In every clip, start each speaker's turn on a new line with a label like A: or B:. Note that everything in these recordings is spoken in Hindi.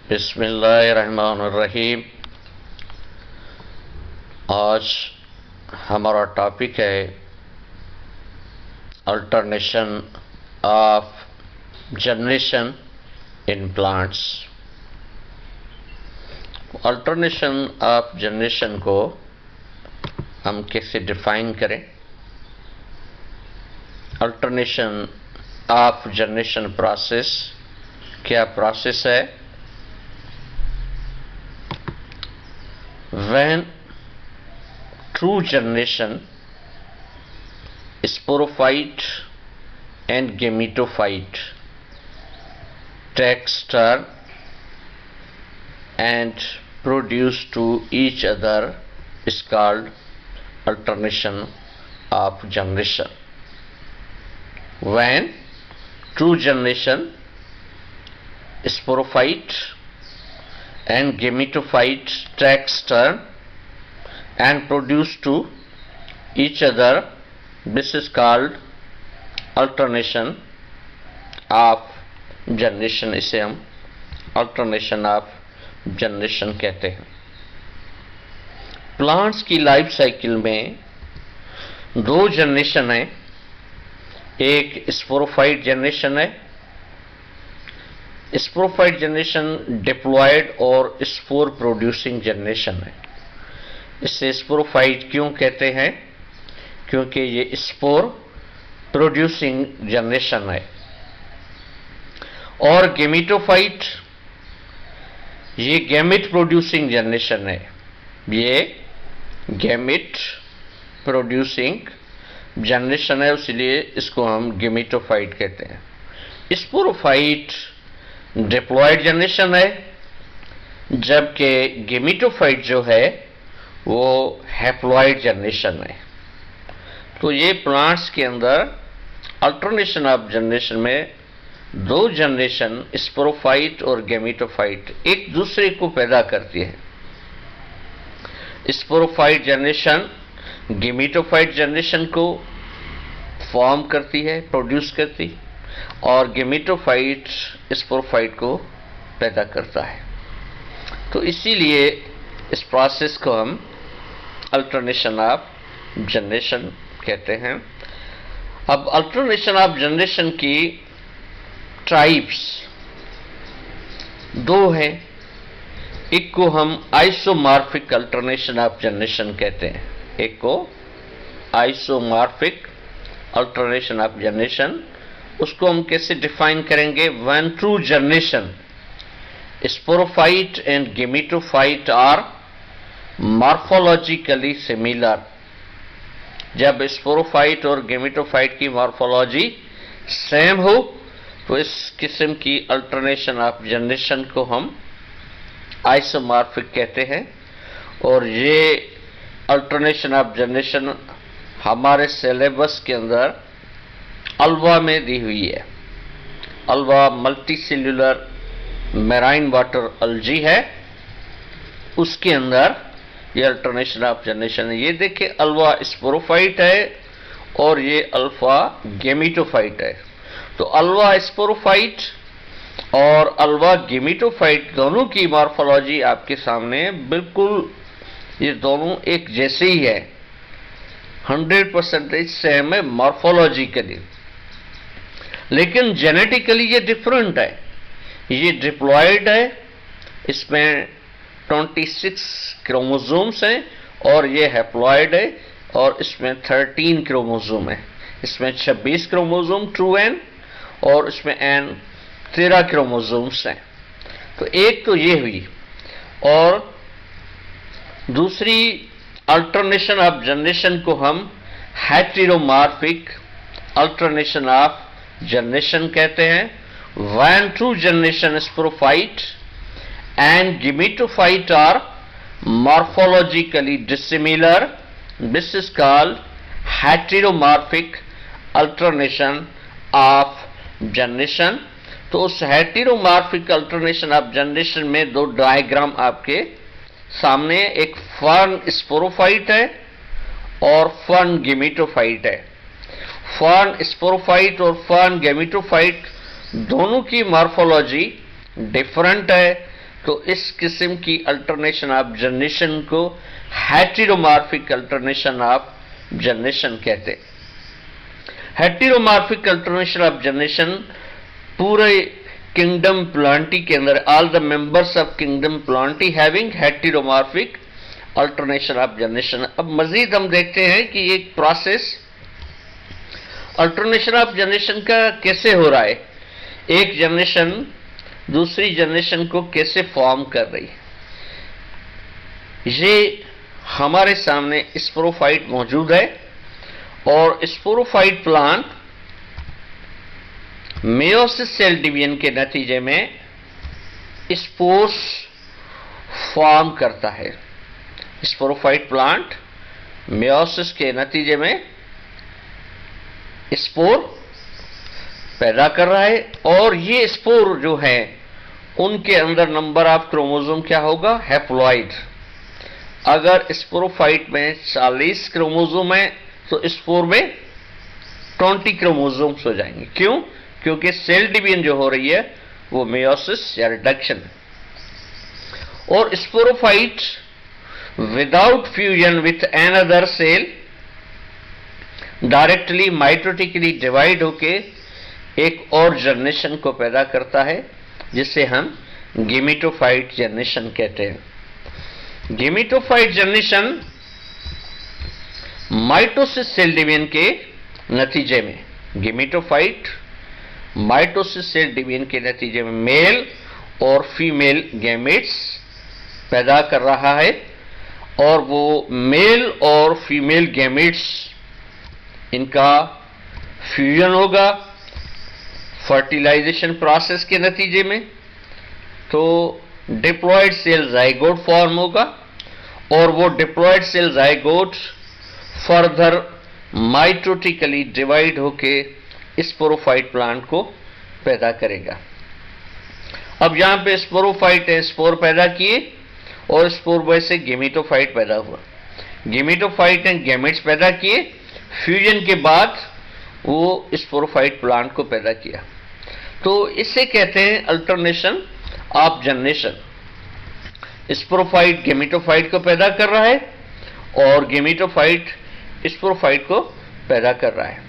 A: बिस्मिल्लाहिर्रहमानिर्रहीम। आज हमारा टॉपिक है alternation of generation in plants. Alternation of generation को हम कैसे डिफाइन करें? अल्टरनेशन ऑफ जनरेशन प्रोसेस क्या प्रोसेस है? When true generation, sporophyte and gametophyte takes turn and produce to each other is called alternation of generation. When true generation, sporophyte and gametophyte takes turn and produce to each other, this is called alternation of generation। इसे हम alternation of generation कहते हैं। प्लांट्स की लाइफ साइकिल में दो जनरेशन है, एक स्पोरोफाइट जनरेशन है। स्पोरोफाइट जनरेशन डिप्लॉयड और स्पोर प्रोड्यूसिंग जनरेशन है। इसे स्पोरोफाइट क्यों कहते हैं? क्योंकि ये स्पोर प्रोड्यूसिंग जनरेशन है। और गेमेटोफाइट ये गैमेट प्रोड्यूसिंग जनरेशन है। ये गैमेट प्रोड्यूसिंग जनरेशन है, इसलिए इसको हम गेमेटोफाइट कहते हैं। स्पोरोफाइट डिप्लॉयड जनरेशन है, जबकि गेमेटोफाइट जो है वो हैप्लॉयड जनरेशन है। तो ये प्लांट्स के अंदर अल्टरनेशन ऑफ जनरेशन में दो जनरेशन स्पोरोफाइट और गेमेटोफाइट एक दूसरे को पैदा करती है। स्पोरोफाइट जनरेशन गेमेटोफाइट जनरेशन को फॉर्म करती है, प्रोड्यूस करती, और गेमेटोफाइट स्पोरोफाइट को पैदा करता है। तो इसीलिए इस प्रोसेस को हम अल्टरनेशन ऑफ जनरेशन कहते हैं। अब अल्टरनेशन ऑफ जनरेशन की टाइप्स दो हैं। एक को हम आइसोमॉर्फिक अल्टरनेशन ऑफ जनरेशन कहते हैं, एक को आइसोमॉर्फिक अल्टरनेशन ऑफ जनरेशन। उसको हम कैसे डिफाइन करेंगे? When true generation sporophyte and gametophyte are morphologically similar. जब स्पोरोफाइट और गेमेटोफाइट की मॉर्फोलॉजी सेम हो तो इस किस्म की अल्टरनेशन ऑफ जनरेशन को हम आइसोमॉर्फिक कहते हैं। और ये अल्टरनेशन ऑफ जनरेशन हमारे सिलेबस के अंदर अल्वा में दी हुई है। अल्वा मल्टीसेल्युलर मैराइन वाटर अल्जी है, उसके अंदर ये अल्टरनेशन ऑफ जनरेशन है। ये देखिए, अल्वा स्पोरोफाइट है और ये अल्फा गेमेटोफाइट है। तो अल्वा स्पोरोफाइट और अल्वा गेमेटोफाइट दोनों की मॉर्फोलॉजी आपके सामने बिल्कुल, ये दोनों एक जैसे ही है, 100% सेम है मॉर्फोलॉजिकली, लेकिन जेनेटिकली ये डिफरेंट है। ये डिप्लॉयड है, इसमें 26 क्रोमोसोम्स हैं, और ये हैप्लॉयड है और इसमें 13 क्रोमोसोम है। इसमें 26 क्रोमोसोम ट्रू एन और इसमें एन 13 क्रोमोसोम्स हैं। तो एक तो ये हुई, और दूसरी अल्टरनेशन ऑफ जनरेशन को हम हेटेरोमॉर्फिक अल्टरनेशन ऑफ जनरेशन कहते हैं। When true generation sporophyte and gametophyte are morphologically dissimilar, this is called heteromorphic alternation of generation. तो उस हेटेरोमॉर्फिक अल्टरनेशन ऑफ जनरेशन में दो डायग्राम आपके सामने, एक फर्न स्पोरोफाइट है और फर्न गेमेटोफाइट है। फर्न स्पोरोफाइट और फर्न गेमेटोफाइट दोनों की मॉर्फोलॉजी डिफरेंट है, तो इस किस्म की अल्टरनेशन ऑफ जनरेशन को हेटेरोमॉर्फिक अल्टरनेशन ऑफ जनरेशन कहते हैं। हेटेरोमॉर्फिक अल्टरनेशन ऑफ जनरेशन पूरे किंगडम प्लांटी के अंदर all the members of kingdom Plantae having heteromorphic alternation of generation. अब मजीद हम देखते हैं कि एक प्रोसेस अल्टरनेशन ऑफ जनरेशन का कैसे हो रहा है, एक जनरेशन दूसरी जनरेशन को कैसे फॉर्म कर रही है। ये हमारे स्पोरोफाइट स्पोरोफाइट मौजूद है और sporophyte plant meiosis cell division के नतीजे में स्पोर्स फॉर्म करता है। स्पोरोफाइट प्लांट मेयोसिस के नतीजे में स्पोर पैदा कर रहा है और ये स्पोर जो है उनके अंदर नंबर ऑफ क्रोमोसोम क्या होगा, हैप्लॉइड। अगर स्पोरोफाइट में 40 क्रोमोसोम है तो स्पोर में 20 क्रोमोसोम्स हो जाएंगे। क्यों? क्योंकि सेल डिवीजन जो हो रही है वो मेयोसिस या रिडक्शन है। और sporophyte without fusion with another cell directly mitotically divide होके एक और जनरेशन को पैदा करता है जिसे हम गेमेटोफाइट जनरेशन कहते हैं। Gametophyte generation mitosis cell division के नतीजे में, गेमेटोफाइट माइटोसिस सेल डिवीजन के नतीजे में मेल और फीमेल गैमेट्स पैदा कर रहा है और वो मेल और फीमेल गैमेट्स इनका फ्यूजन होगा फर्टिलाइजेशन प्रोसेस के नतीजे में, तो डिप्लॉयड सेल जाइगोट फॉर्म होगा और वो diploid cell zygote further mitotically divide होके स्पोरोफाइट प्लांट को पैदा करेगा। अब यहां पे स्पोरोफाइट है, स्पोर पैदा किए और स्पोर बॉय से गेमेटोफाइट पैदा हुआ। गेमेटोफाइट ने गैमेट्स पैदा किए, फ्यूजन के बाद वो स्पोरोफाइट प्लांट को पैदा किया। तो इसे कहते हैं alternation of generation. Sporophyte gametophyte को पैदा कर रहा है और गेमेटोफाइट स्पोरोफाइट को पैदा कर रहा है।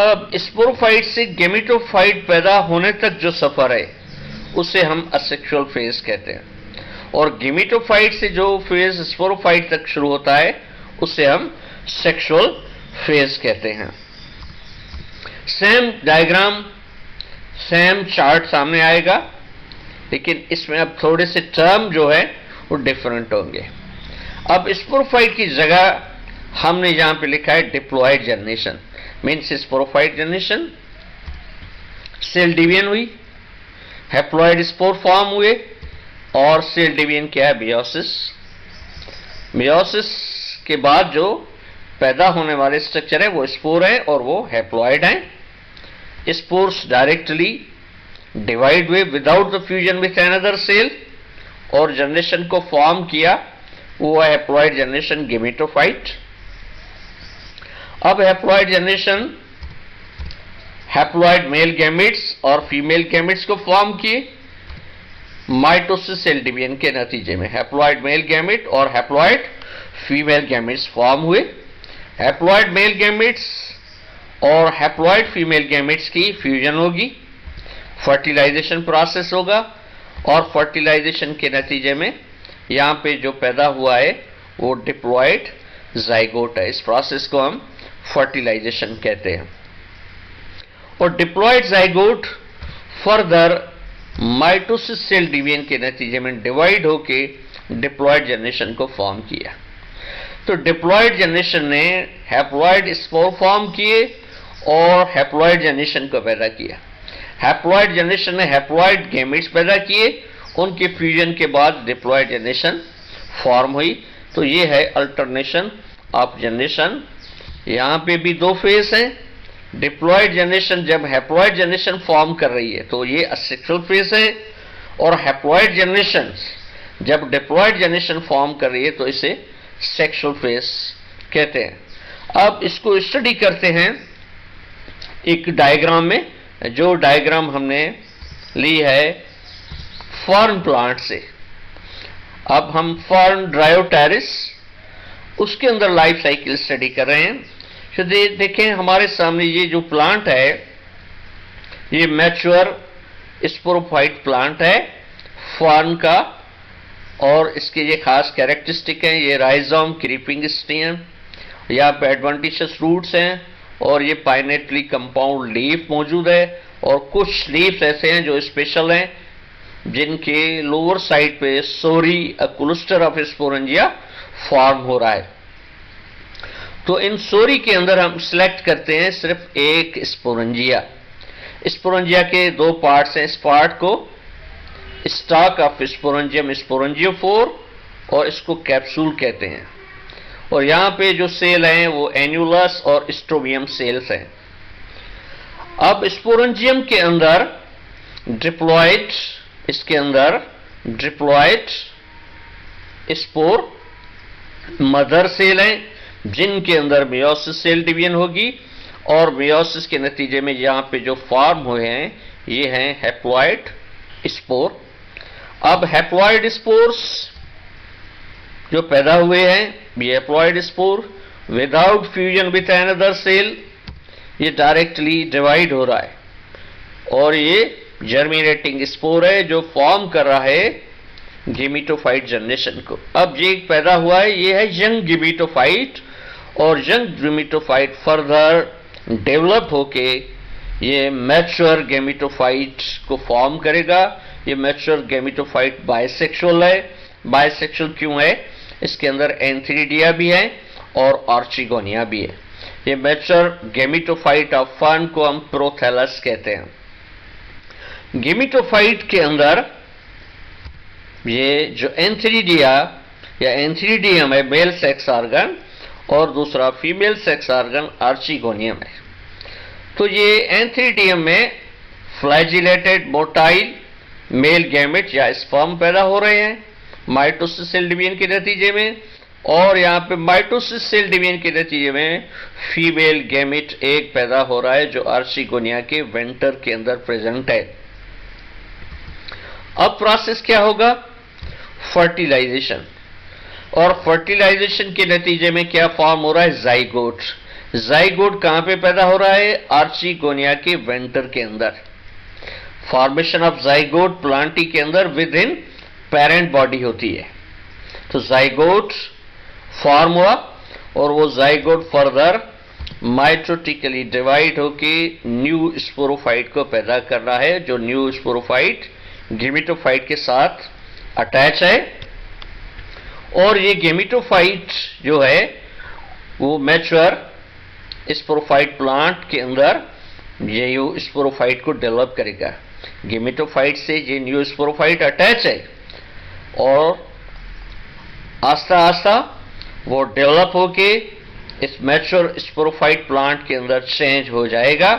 A: अब स्पोरोफाइट से गेमेटोफाइट पैदा होने तक जो सफर है उसे हम असेक्सुअल फेज कहते हैं और गेमेटोफाइट से जो फेज स्पोरोफाइट तक शुरू होता है उसे हम सेक्सुअल फेज कहते हैं। सेम डायग्राम, सेम चार्ट सामने आएगा, लेकिन इसमें अब थोड़े से टर्म जो है वो डिफरेंट होंगे। अब स्पोरोफाइट की जगह हमने यहां पे लिखा है diploid generation, means sporophyte generation, cell division हुई, हैप्लॉयड स्पोर फॉर्म हुए और सेल डिवीजन क्या है, मेयोसिस। मेयोसिस के बाद जो पैदा होने वाले स्ट्रक्चर है वो स्पोर है और वो हैप्लॉयड है। स्पोर्स डायरेक्टली डिवाइड हुए without the fusion with another cell और जनरेशन को फॉर्म किया, वो है हैप्लॉयड जनरेशन गेमेटोफाइट। अब haploid generation haploid male gametes और फीमेल गैमेट्स को फॉर्म किए माइटोसिस सेल डिवीजन के नतीजे में। हैप्लॉयड मेल गैमेट और हैप्लॉयड फीमेल गैमेट्स फॉर्म हुए। हैप्लॉयड मेल गैमेट्स और हैप्लॉयड फीमेल गैमेट्स की फ्यूजन होगी, फर्टिलाइजेशन प्रोसेस होगा और फर्टिलाइजेशन के नतीजे में यहां पे जो पैदा हुआ है वो डिप्लॉयड जाइगोट है। इस प्रोसेस को हम फर्टिलाइजेशन कहते हैं। और diploid zygote further mitosis cell division के नतीजे में डिवाइड होके डिप्लॉयड जनरेशन को फॉर्म किया। तो डिप्लॉयड जनरेशन ने हैप्लॉयड स्पोर फॉर्म किए और हैप्लॉयड जनरेशन को पैदा किया। हैप्लॉयड जनरेशन ने हैप्लॉयड गैमेट्स पैदा किए, उनके फ्यूजन के बाद डिप्लॉयड जनरेशन फॉर्म हुई। तो ये है अल्टरनेशन ऑफ जनरेशन। यहां पे भी दो फेज हैं। डिप्लॉयड जनरेशन जब हैप्लॉयड जनरेशन फॉर्म कर रही है तो ये असेक्सुअल फेज है और हैप्लॉयड जनरेशन जब डिप्लॉयड जनरेशन फॉर्म कर रही है तो इसे सेक्सुअल फेज कहते हैं। अब इसको स्टडी करते हैं एक डायग्राम में। जो डायग्राम हमने ली है फॉरेन प्लांट से। अब हम फॉरेन ड्रायोटेरिस उसके अंदर लाइफ साइकिल स्टडी कर रहे हैं। तो देखें हमारे सामने ये जो प्लांट है ये मैच्योर स्पोरोफाइट प्लांट है फॉरेन का, और इसके ये खास कैरेक्टरिस्टिक हैं, ये राइजोम क्रीपिंग स्टेम, यहाँ पे एडवेंटिशियस रूट्स हैं, और ये पाइनेटली कंपाउंड लीफ मौजूद है, और कुछ लीव्स ऐसे हैं जो स्पेशल हैं जिनके लोअर साइड पे sori cluster of sporangia form हो रहा है। तो इन सोरी के अंदर हम सिलेक्ट करते हैं सिर्फ एक स्पोरेंजिया। स्पोरेंजिया के दो पार्ट्स हैं, इस पार्ट को स्टॉक ऑफ स्पोरेंजियम स्पोरेंजियोफोर और इसको कैप्सूल कहते हैं, और यहां पे जो सेल हैं वो एन्युलस और स्ट्रोबियम सेल्स हैं। अब स्पोरेंजियम के अंदर डिप्लॉइड, इसके अंदर डिप्लॉइड स्पोर मदर सेल हैं जिनके अंदर मेयोसिस सेल डिवीजन होगी, और मेयोसिस के नतीजे में यहां पे जो फॉर्म हुए हैं ये हैं हैप्लॉइड स्पोर। अब हैप्लॉइड स्पोर्स जो पैदा हुए हैं ये haploid spore without fusion with another cell ये डायरेक्टली डिवाइड हो रहा है, और ये जर्मिनेटिंग स्पोर है जो फॉर्म कर रहा है गेमिटोफाइट जनरेशन को। अब ये पैदा हुआ है, ये है यंग गेमिटोफाइट, और यंग गेमिटोफाइट फर्दर डेवलप होके ये मैच्योर गेमिटोफाइट को फॉर्म करेगा। ये मैच्योर गेमिटोफाइट बाइसेक्सुअल है। बाइसेक्सुअल क्यों है? इसके अंदर एंथ्रीडिया भी है और आर्चिगोनिया भी है। ये मैच्योर गेमिटोफाइट ऑफ फर्न को हम प्रोथैलस कहते हैं। गेमिटोफाइट के अंदर ये जो एंथ्रीडिया या एंथ्रीडियम है मेल सेक्स ऑर्गन, और दूसरा फीमेल सेक्स ऑर्गन आर्चिगोनियम है। तो ये एंथ्रीडियम में फ्लैजिलेटेड मोटाइल मेल गैमेट या स्पर्म पैदा हो रहे हैं माइटोसिस सेल डिवीजन के नतीजे में, और यहां पे माइटोसिस सेल डिवीजन के नतीजे में फीमेल गैमेट एक पैदा हो रहा है जो आर्चिगोनिया के वेंटर के अंदर प्रेजेंट है। अब प्रोसेस क्या होगा? फर्टिलाइजेशन, और फर्टिलाइजेशन के नतीजे में क्या फॉर्म हो रहा है? जाइगोट। जाइगोट कहां पे पैदा हो रहा है? आर्चिगोनिया के वेंटर के अंदर। फॉर्मेशन ऑफ जाइगोट प्लांटी के अंदर विद इन पेरेंट बॉडी होती है। तो जाइगोट फॉर्म हुआ, और वो जाइगोट फर्दर माइटोटिकली डिवाइड होके न्यू स्पोरोफाइट को पैदा कर रहा है, जो न्यू स्पोरोफाइट गेमिटोफाइट के साथ अटैच है। और ये गेमिटोफाइट जो है वो मैच्योर स्पोरोफाइट प्लांट के अंदर ये स्पोरोफाइट को डेवलप करेगा। गेमिटोफाइट से ये न्यू स्पोरोफाइट अटैच है, और आस्ता आस्ता वो डेवलप होके इस मैच्योर स्पोरोफाइट प्लांट के अंदर चेंज हो जाएगा,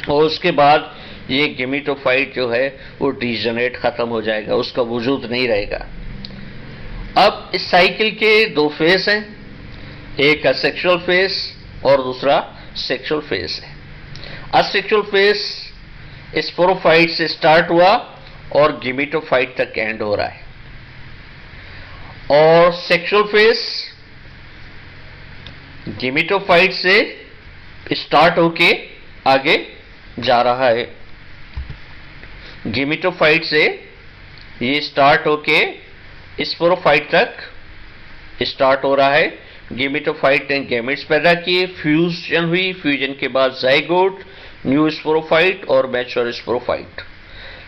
A: और उसके बाद ये गेमिटोफाइट जो है वो डीजनरेट खत्म हो जाएगा, उसका वजूद नहीं रहेगा। अब इस साइकिल के दो फेस हैं, एक असेक्सुअल फेस और दूसरा सेक्सुअल फेस है। असेक्सुअल फेस स्पोरोफाइट से स्टार्ट हुआ और गेमिटोफाइट तक एंड हो रहा है, और सेक्सुअल फेस गेमिटोफाइट से स्टार्ट होके आगे जा रहा है। गेमिटोफाइट से ये स्टार्ट होके स्पोरोफाइट तक स्टार्ट हो रहा है। गेमिटोफाइट ने गैमेट्स पैदा किए, फ्यूजन हुई, फ्यूजन के बाद जाइगोट, न्यू स्पोरोफाइट और मैच्योर स्पोरोफाइट।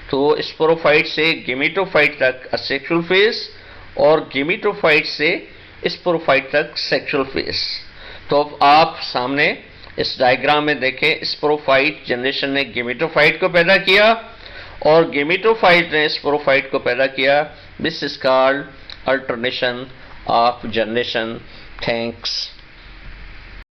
A: तो स्पोरोफाइट से गेमिटोफाइट तक असेक्सुअल फेस, और गेमिटोफाइट से स्पोरोफाइट तक सेक्सुअल फेस। तो अब आप सामने इस डायग्राम में देखें, स्पोरोफाइट जनरेशन ने गेमिटोफाइट को पैदा किया और गेमिटोफाइट ने स्पोरोफाइट को पैदा किया। This is called alternation of generation. Thanks.